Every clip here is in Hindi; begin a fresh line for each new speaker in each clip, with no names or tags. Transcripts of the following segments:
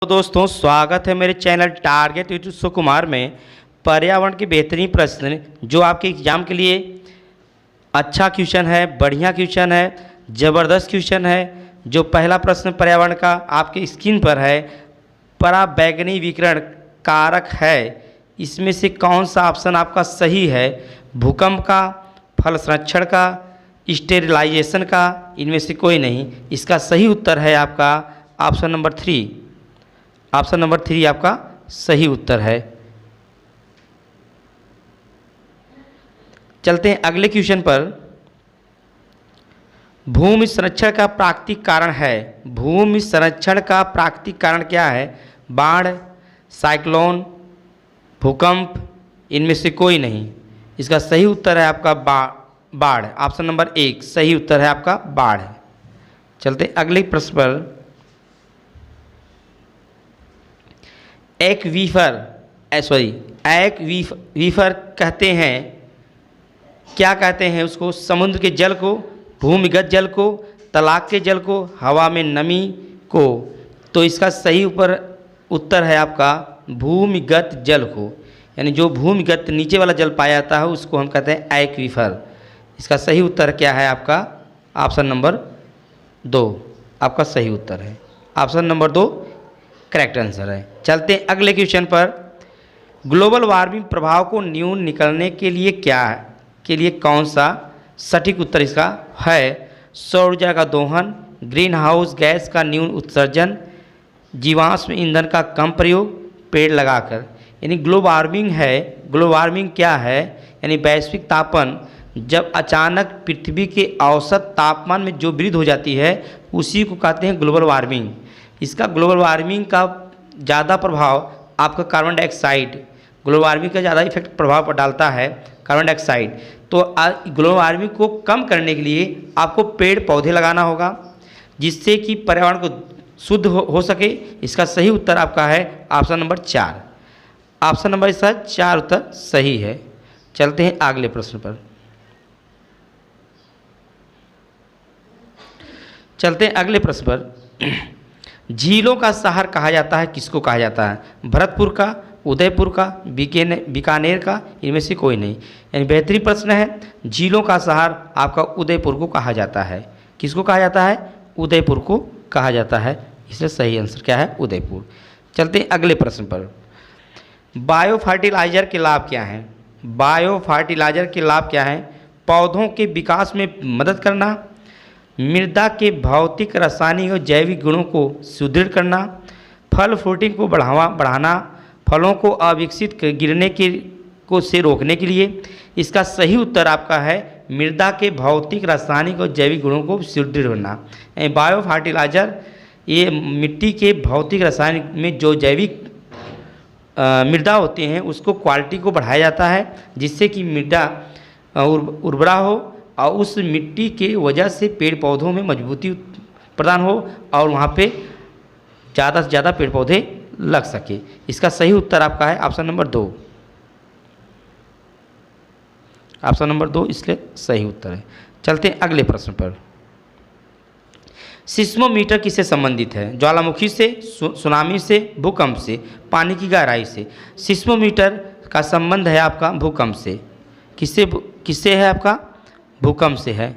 तो दोस्तों स्वागत है मेरे चैनल टारगेट यूट्यूब सुकुमार में। पर्यावरण के बेहतरीन प्रश्न जो आपके एग्जाम के लिए अच्छा क्वेश्चन है, बढ़िया क्वेश्चन है, ज़बरदस्त क्वेश्चन है। जो पहला प्रश्न पर्यावरण का आपके स्क्रीन पर है, पराबैंगनी विकिरण कारक है, इसमें से कौन सा ऑप्शन आपका सही है? भूकंप का, फल संरक्षण का, स्टेरिलाइजेशन का, इनमें से कोई नहीं। इसका सही उत्तर है आपका ऑप्शन नंबर 3। ऑप्शन नंबर 3 आपका सही उत्तर है। चलते हैं अगले क्वेश्चन पर। भूमि संरक्षण का प्राकृतिक कारण है। भूमि संरक्षण का प्राकृतिक कारण क्या है? बाढ़, साइक्लोन, भूकंप, इनमें से कोई नहीं। इसका सही उत्तर है आपका बाढ़। ऑप्शन नंबर 1 सही उत्तर है आपका बाढ़। चलते हैं अगले प्रश्न पर। एक्वीफर कहते हैं, क्या कहते हैं उसको? समुद्र के जल को, भूमिगत जल को, तालाब के जल को, हवा में नमी को। तो इसका सही उत्तर है आपका भूमिगत जल को, यानी जो भूमिगत नीचे वाला जल पाया जाता है उसको हम कहते हैं एक्वीफर। इसका सही उत्तर क्या है आपका? ऑप्शन नंबर 2 आपका सही उत्तर है। ऑप्शन नंबर 2 करेक्ट आंसर है। चलते हैं अगले क्वेश्चन पर। ग्लोबल वार्मिंग प्रभाव को न्यून निकलने के लिए कौन सा सटीक उत्तर इसका है? सौर ऊर्जा का दोहन, ग्रीन हाउस गैस का न्यून उत्सर्जन, जीवाश्म ईंधन का कम प्रयोग, पेड़ लगाकर। यानी ग्लोबल वार्मिंग है। ग्लोबल वार्मिंग क्या है? यानी वैश्विक तापन, जब अचानक पृथ्वी के औसत तापमान में जो वृद्धि हो जाती है उसी को कहते हैं ग्लोबल वार्मिंग। इसका ग्लोबल वार्मिंग का ज़्यादा प्रभाव आपका कार्बन डाइऑक्साइड, ग्लोबल वार्मिंग का ज़्यादा इफेक्ट प्रभाव डालता है कार्बन डाइऑक्साइड। तो ग्लोबल वार्मिंग को कम करने के लिए आपको पेड़ पौधे लगाना होगा जिससे कि पर्यावरण को शुद्ध हो सके। इसका सही उत्तर आपका है ऑप्शन नंबर 4। ऑप्शन नंबर इसका 4 उत्तर सही है। चलते हैं अगले प्रश्न पर। चलते हैं अगले प्रश्न पर। झीलों का शहर कहा जाता है, किसको कहा जाता है? भरतपुर का, उदयपुर का, बीकानेर का, इनमें से कोई नहीं। यानी बेहतरीन प्रश्न है। झीलों का शहर आपका उदयपुर को कहा जाता है। किसको कहा जाता है? उदयपुर को कहा जाता है। इसलिए सही आंसर क्या है? उदयपुर। चलते हैं अगले प्रश्न पर। बायो फर्टिलाइजर के लाभ क्या हैं? बायो फर्टिलाइजर के लाभ क्या हैं? पौधों के विकास में मदद करना, मृदा के भौतिक, रासायनिक और जैविक गुणों को सुदृढ़ करना, फल फ्रूटिंग को बढ़ाना, फलों को अविकसित गिरने से रोकने के लिए। इसका सही उत्तर आपका है मृदा के भौतिक, रासायनिक और जैविक गुणों को सुदृढ़ करना। बायो फर्टिलाइजर ये मिट्टी के भौतिक, रासायनिक में जो जैविक मृदा होते हैं उसको क्वालिटी को बढ़ाया जाता है जिससे कि मृदा उर्वरा हो और उस मिट्टी के वजह से पेड़ पौधों में मजबूती प्रदान हो और वहाँ पे ज़्यादा से ज़्यादा पेड़ पौधे लग सके। इसका सही उत्तर आपका है ऑप्शन नंबर 2। ऑप्शन नंबर 2 इसलिए सही उत्तर है। चलते हैं अगले प्रश्न पर। सिस्मोमीटर किससे संबंधित है? ज्वालामुखी से, सुनामी से, भूकंप से, पानी की गहराई से। सिस्मोमीटर का संबंध है आपका भूकंप से। किससे है आपका? भूकंप से है।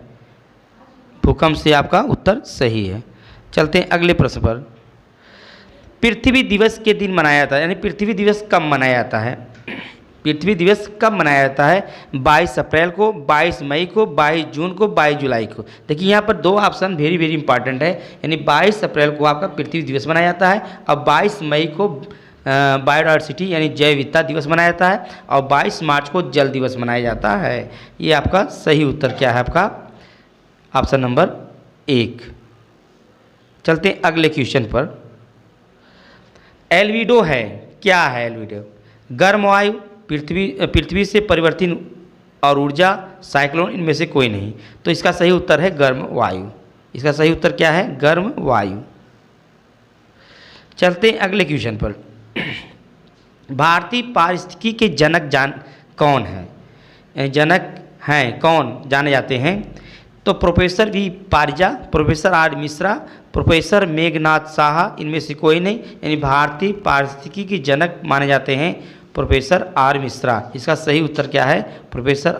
भूकंप से आपका उत्तर सही है। चलते हैं अगले प्रश्न पर। पृथ्वी दिवस के दिन मनाया जाता है, यानी पृथ्वी दिवस कब मनाया जाता है? पृथ्वी दिवस कब मनाया जाता है? 22 अप्रैल को, 22 मई को, 22 जून को, 22 जुलाई को। देखिए यहाँ पर 2 ऑप्शन वेरी वेरी इंपॉर्टेंट है। यानी 22 अप्रैल को आपका पृथ्वी दिवस मनाया जाता है और 22 मई को बायोडायवर्सिटी यानी जैव विविधता दिवस मनाया जाता है और 22 मार्च को जल दिवस मनाया जाता है। ये आपका सही उत्तर क्या है? आपका ऑप्शन नंबर 1। चलते हैं अगले क्वेश्चन पर। एल्विडो है, क्या है एल्विडो? गर्म वायु, पृथ्वी से परिवर्तित और ऊर्जा, साइक्लोन, इनमें से कोई नहीं। तो इसका सही उत्तर है गर्म वायु। इसका सही उत्तर क्या है? गर्म वायु। चलते हैं अगले क्वेश्चन पर। भारतीय पारिस्थितिकी के जनक कौन है? जनक हैं कौन जाने जाते हैं? तो professor V Parija, professor R Mishra, professor Meghnath Saha, इनमें से कोई नहीं, यानी भारतीय पारिस्थितिकी के जनक माने जाते हैं प्रोफेसर आर मिश्रा। इसका सही उत्तर क्या है? प्रोफेसर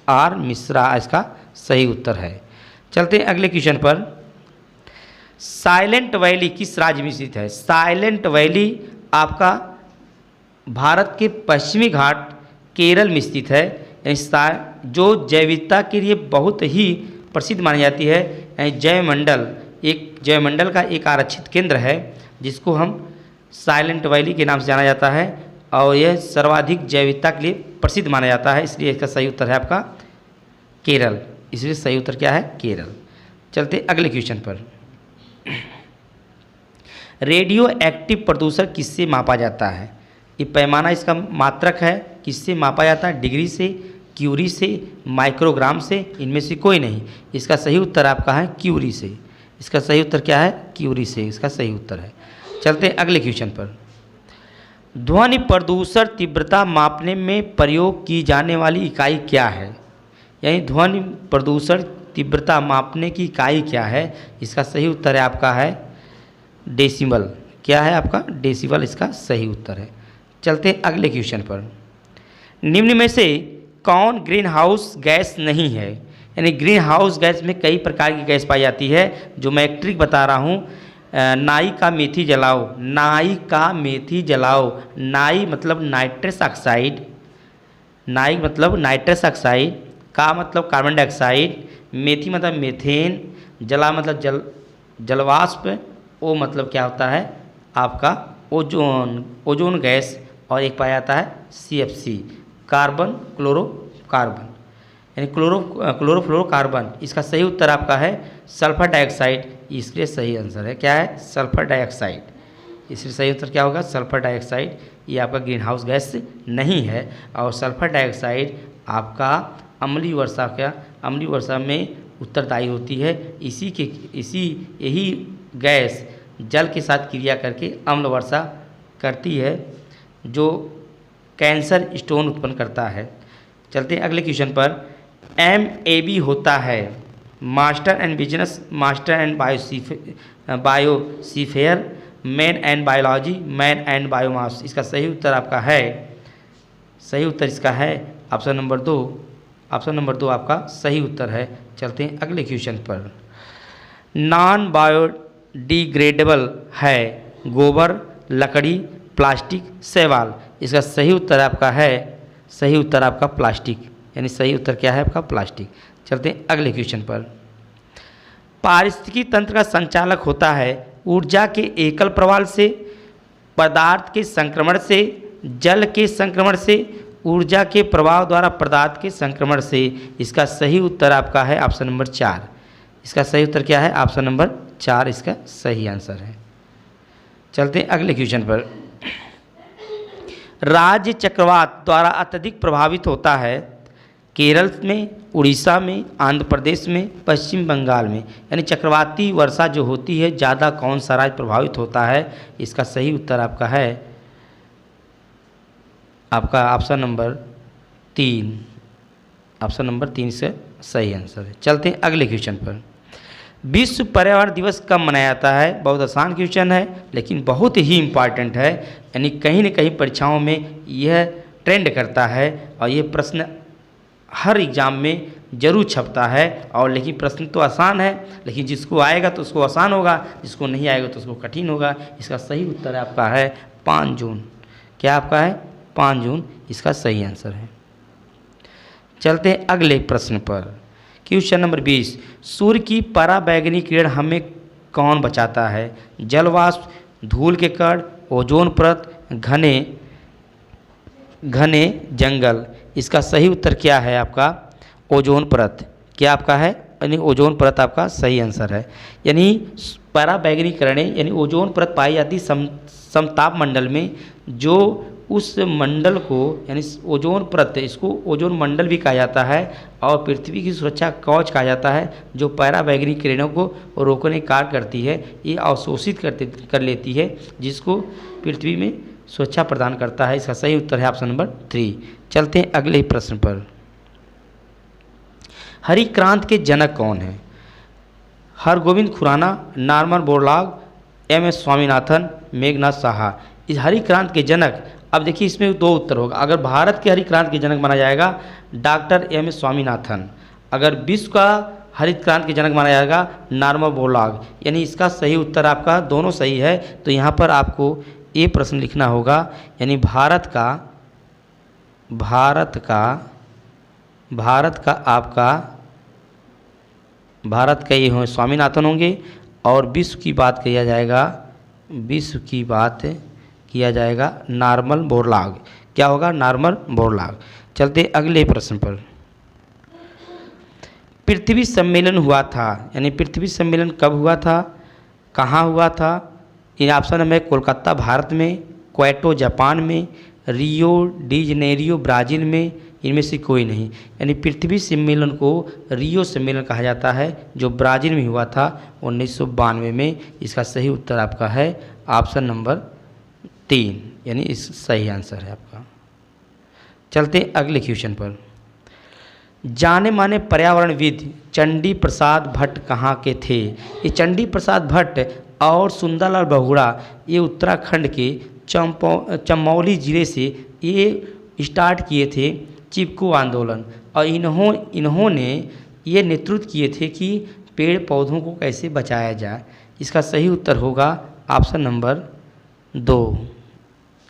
आर मिश्रा इसका सही उत्तर है। चलते हैं अगले क्वेश्चन पर। साइलेंट वैली किस राज्य में स्थित है? साइलेंट वैली आपका भारत के पश्चिमी घाट केरल में स्थित है, जो जैविकता के लिए बहुत ही प्रसिद्ध मानी जाती है। जैवमंडल का एक आरक्षित केंद्र है जिसको हम साइलेंट वैली के नाम से जाना जाता है, और यह सर्वाधिक जैविकता के लिए प्रसिद्ध माना जाता है, इसलिए इसका सही उत्तर है आपका केरल। इसलिए सही उत्तर क्या है? केरल। चलते अगले क्वेश्चन पर। रेडियो एक्टिव प्रदूषण किससे मापा जाता है? ये पैमाना इसका मात्रक है, किससे मापा जाता है? डिग्री से, क्यूरी से, माइक्रोग्राम से, इनमें से कोई नहीं। इसका सही उत्तर आपका है क्यूरी से। इसका सही उत्तर क्या है? क्यूरी से इसका सही उत्तर है। चलते हैं अगले क्वेश्चन पर। ध्वनि प्रदूषण तीव्रता मापने में प्रयोग की जाने वाली इकाई क्या है? यानी ध्वनि प्रदूषण तीव्रता मापने की इकाई क्या है? इसका सही उत्तर है आपका है डेसिबल। क्या है आपका? डेसिबल इसका सही उत्तर है। चलते हैं अगले क्वेश्चन पर। निम्न में से कौन ग्रीन हाउस गैस नहीं है? यानी ग्रीन हाउस गैस में कई प्रकार की गैस पाई जाती है, जो मैं एक ट्रिक बता रहा हूँ। नाई का मेथी जलाओ, नाई का मेथी जलाओ। नाई मतलब नाइट्रस ऑक्साइड, नाई मतलब नाइट्रस ऑक्साइड, का मतलब कार्बन डाइऑक्साइड, मेथी मतलब मीथेन, जला मतलब जलवाष्प, ओ मतलब क्या होता है आपका ओजोन गैस, और एक पाया जाता है CFC कार्बन क्लोरोकार्बन, यानी क्लोरोफ्लोरोकार्बन। इसका सही उत्तर आपका है सल्फर डाइऑक्साइड। इसलिए सही आंसर है क्या है? Sulphur dioxide. इसलिए सही उत्तर क्या होगा? Sulphur dioxide. ये आपका ग्रीन हाउस गैस नहीं है, और सल्फर डाइऑक्साइड आपका अम्लीय वर्षा में उत्तरदायी होती है। यही गैस जल के साथ क्रिया करके अम्ल वर्षा करती है, जो कैंसर स्टोन उत्पन्न करता है। चलते हैं अगले क्वेश्चन पर। MAB होता है master and business, master and biosphere, man and biology, man and biomass. इसका सही उत्तर आपका है, सही उत्तर इसका है ऑप्शन नंबर 2। ऑप्शन नंबर 2 आपका सही उत्तर है। चलते हैं अगले क्वेश्चन पर। नॉन बायोडिग्रेडेबल है गोबर, लकड़ी, प्लास्टिक, शैवाल। इसका सही उत्तर आपका है, सही उत्तर आपका प्लास्टिक, यानी सही उत्तर क्या है आपका? प्लास्टिक। चलते हैं अगले क्वेश्चन पर। पारिस्थितिकी तंत्र का संचालक होता है ऊर्जा के एकल प्रवाह से, पदार्थ के संक्रमण से, जल के संक्रमण से, ऊर्जा के प्रवाह द्वारा पदार्थ के संक्रमण से। इसका सही उत्तर आपका है ऑप्शन नंबर 4। इसका सही उत्तर क्या है? ऑप्शन नंबर 4 इसका सही आंसर है। चलते हैं अगले क्वेश्चन पर। राज्य चक्रवात द्वारा अत्यधिक प्रभावित होता है केरल में, उड़ीसा में, आंध्र प्रदेश में, पश्चिम बंगाल में। यानी चक्रवाती वर्षा जो होती है ज़्यादा कौन सा राज्य प्रभावित होता है? इसका सही उत्तर आपका है आपका ऑप्शन नंबर 3। ऑप्शन नंबर 3 से सही आंसर है। चलते हैं अगले क्वेश्चन पर। विश्व पर्यावरण दिवस कब मनाया जाता है? बहुत आसान क्वेश्चन है, लेकिन बहुत ही इम्पॉर्टेंट है। यानी कहीं न कहीं परीक्षाओं में यह ट्रेंड करता है, और ये प्रश्न हर एग्ज़ाम में जरूर छपता है। और लेकिन प्रश्न तो आसान है, लेकिन जिसको आएगा तो उसको आसान होगा, जिसको नहीं आएगा तो उसको कठिन होगा। इसका सही उत्तर आपका है 5 जून। क्या आपका है? 5 जून इसका सही आंसर है। चलते हैं अगले प्रश्न पर। Question number 20। सूर्य की पराबैंगनी किरण हमें कौन बचाता है? जलवाष्प, धूल के कण, ओजोन परत, घने जंगल। इसका सही उत्तर क्या है आपका? ओजोन परत। क्या आपका है? यानी ओजोन परत आपका सही आंसर है। यानी पराबैंगनी किरणें यानी ओजोन परत पाई जाती समताप मंडल में, जो उस मंडल को यानी ओजोन परत, इसको ओजोन मंडल भी कहा जाता है, और पृथ्वी की सुरक्षा कवच कहा जाता है, जो पराबैंगनी किरणों को रोकने का कार्य करती है। ये अवशोषित कर लेती है, जिसको पृथ्वी में सुरक्षा प्रदान करता है। इसका सही उत्तर है ऑप्शन नंबर 3। चलते हैं अगले प्रश्न पर। हरित क्रांति के जनक कौन हैं? Hargobind Khorana, Norman Borlaug, M S. स्वामीनाथन, मेघनाथ साहा। इस हरित क्रांति के जनक, अब देखिए इसमें दो उत्तर होगा। अगर भारत के हरित क्रांति के जनक माना जाएगा डॉक्टर एम.एस. स्वामीनाथन, अगर विश्व का हरित क्रांति के जनक माना जाएगा नॉर्मन बोरलॉग। यानी इसका सही उत्तर आपका दोनों सही है। तो यहाँ पर आपको ये प्रश्न लिखना होगा, यानी भारत का ये हो स्वामीनाथन होंगे, और विश्व की बात किया जाएगा नॉर्मन बोरलॉग। क्या होगा? Norman Borlaug. चलते अगले प्रश्न पर। पृथ्वी सम्मेलन हुआ था, यानी पृथ्वी सम्मेलन कब हुआ था, कहाँ हुआ था? इन ऑप्शन में कोलकाता भारत में, क्योटो जापान में, रियो डी जनेरियो ब्राज़ील में, इनमें से कोई नहीं। यानी पृथ्वी सम्मेलन को रियो सम्मेलन कहा जाता है, जो ब्राज़ील में हुआ था 1992 में। इसका सही उत्तर आपका है ऑप्शन नंबर 3, यानी इस सही आंसर है आपका। चलते अगले क्वेश्चन पर। जाने माने पर्यावरणविद चंडी प्रसाद भट्ट कहाँ के थे? ये चंडी प्रसाद भट्ट और सुंदरलाल बहुगुणा ये उत्तराखंड के चमौली जिले से ये स्टार्ट किए थे चिपको आंदोलन, और इन्होंने ये नेतृत्व किए थे कि पेड़ पौधों को कैसे बचाया जाए। इसका सही उत्तर होगा ऑप्शन नंबर 2।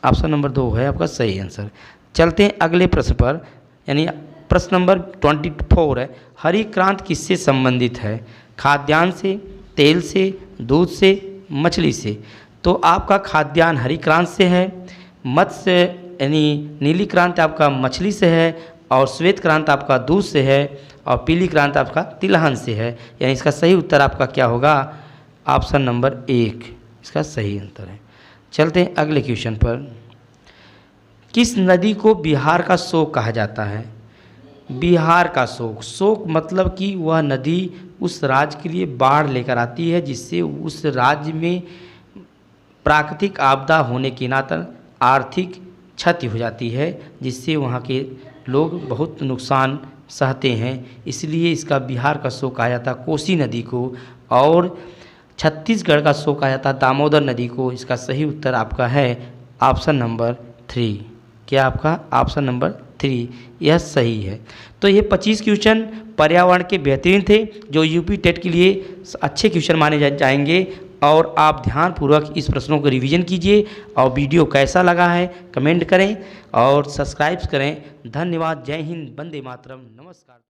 ऑप्शन नंबर 2 है आपका सही आंसर। चलते हैं अगले प्रश्न पर, यानी प्रश्न नंबर 24 है। हरित क्रांति किससे संबंधित है? खाद्यान्न से, तेल से, दूध से, मछली से। तो आपका खाद्यान्न हरित क्रांति से है, मत्स्य यानी नीली क्रांति आपका मछली से है, और श्वेत क्रांति आपका दूध से है, और पीली क्रांति आपका तिलहन से है। यानी इसका सही उत्तर आपका क्या होगा? ऑप्शन नंबर 1 इसका सही उत्तर है। चलते हैं अगले क्वेश्चन पर। किस नदी को बिहार का शोक कहा जाता है? बिहार का शोक मतलब कि वह नदी उस राज्य के लिए बाढ़ लेकर आती है, जिससे उस राज्य में प्राकृतिक आपदा होने के नाते आर्थिक क्षति हो जाती है, जिससे वहाँ के लोग बहुत नुकसान सहते हैं। इसलिए इसका बिहार का शोक कहा जाता है कोसी नदी को, और छत्तीसगढ़ का शोक कहा जाता है दामोदर नदी को। इसका सही उत्तर आपका है ऑप्शन नंबर 3। क्या आपका? ऑप्शन नंबर 3 यह सही है। तो ये 25 क्वेश्चन पर्यावरण के बेहतरीन थे, जो यूपी टेट के लिए अच्छे क्वेश्चन माने जाएंगे। और आप ध्यानपूर्वक इस प्रश्नों को रिवीजन कीजिए, और वीडियो कैसा लगा है कमेंट करें और सब्सक्राइब करें। धन्यवाद। जय हिंद, वंदे मातरम, नमस्कार।